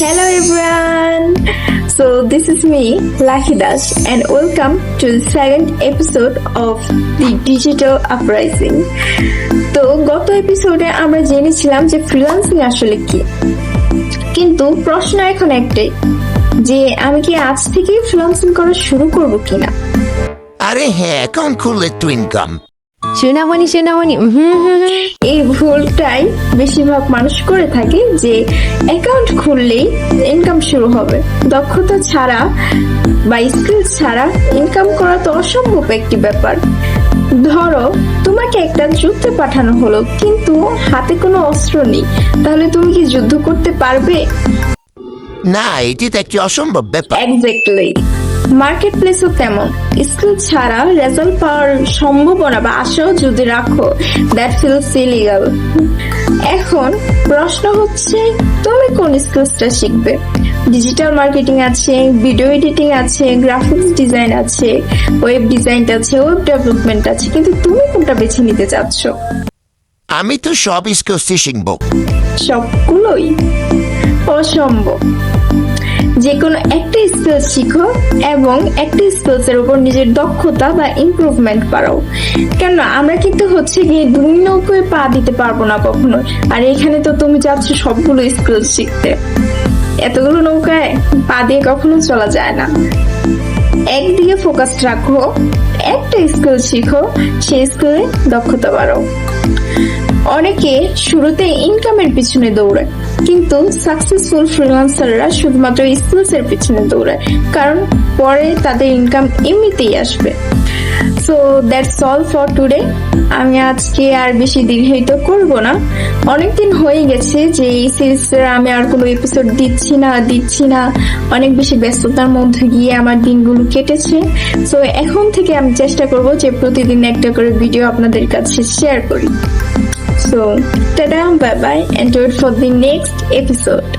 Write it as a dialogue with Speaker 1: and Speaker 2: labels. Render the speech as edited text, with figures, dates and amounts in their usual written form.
Speaker 1: Hello everyone. So this is me, Lakhi Das, and welcome to the second episode of the Digital Uprising. তো গত এপিসোডে আমরা জেনেছিলাম যে ফ্রিল্যান্সিং আসলে কি, কিন্তু প্রশ্ন এখন একটাই যে আমি কি আজ থেকে ফ্রিল্যান্সিং করা শুরু করব কিনা।
Speaker 2: আরে হ্যাঁ, অ্যাকাউন্ট খুললে তো ইনকাম।
Speaker 3: সোনামণি
Speaker 1: এই ভুলটাই বেশিরভাগ মানুষ করে থাকে যে অ্যাকাউন্ট খুললেই ইনকাম শুরু হবে। দক্ষতা ছাড়া বা স্কিল ছাড়া ইনকাম করা তো অসম্ভব একটি ব্যাপার। ধরো তোমাকে একটা যুদ্ধে পাঠানো হলো, কিন্তু হাতে কোনো অস্ত্র নেই, তাহলে তুমি কি যুদ্ধ করতে পারবে?
Speaker 2: না, এটি তো একটি অসম্ভব ব্যাপার।
Speaker 1: এক্স্যাক্টলি, মার্কেট প্লেসও তেমন। স্কিল ছাড়া রেজাল্ট পাওয়ার সম্ভাবনা বা আশাও যদি রাখো, দ্যাট ফিলস ইলিগাল। এখন প্রশ্ন হচ্ছে তুমি কোন স্কিলসটা শিখবে। ডিজিটাল মার্কেটিং আছে, ভিডিও এডিটিং আছে, গ্রাফিক্স ডিজাইন আছে, ওয়েব ডিজাইন আছে, ওয়েব ডেভেলপমেন্ট আছে, কিন্তু তুমি কোনটা বেছে নিতে চাচ্ছ?
Speaker 2: আমি তো সব স্কিলসই শিখবো।
Speaker 1: সবগুলোই অসম্ভব। যে কোনো একটা স্কিল শিখো এবং একটা স্কিলস এর উপর নিজের দক্ষতা বা ইমপ্রুভমেন্ট বাড়াও। কেন আমরা কিন্তু হচ্ছে গিয়ে দুই নৌকোয় পা দিতে পারবো না কখনো। আর এখানে তো তুমি চাচ্ছ সবগুলো স্কিল শিখতে, এতগুলো নৌকায় পা দিয়ে কখনো চলা যায় না। একদিকে ফোকাস রাখো, একটা স্কিল শিখো, সেই স্কিলে দক্ষতা বাড়াও। অনেকে শুরুতে ইনকামের পিছনে দৌড়ায়, কিন্তু সাকসেসফুল ফ্রিল্যান্সাররা শুধুমাত্র স্কিলস এর পিছনে দৌড়ায়, কারণ পরে তাদের ইনকাম এমনিতেই আসবে। So that's all for today. আমি আজকে আর বেশি দীর্ঘায়িত করব না। অনেকদিন হয়ে গেছে যে এই সিরিজের আমি আর কোনো এপিসোড দিচ্ছি না। অনেক বেশি ব্যস্ততার মধ্যে গিয়ে আমার দিনগুলো কেটেছে। সো এখন থেকে আমি চেষ্টা করব যে প্রতিদিন একটা করে ভিডিও আপনাদের কাছে শেয়ার করি। So, tada, bye bye, and wait for the next episode.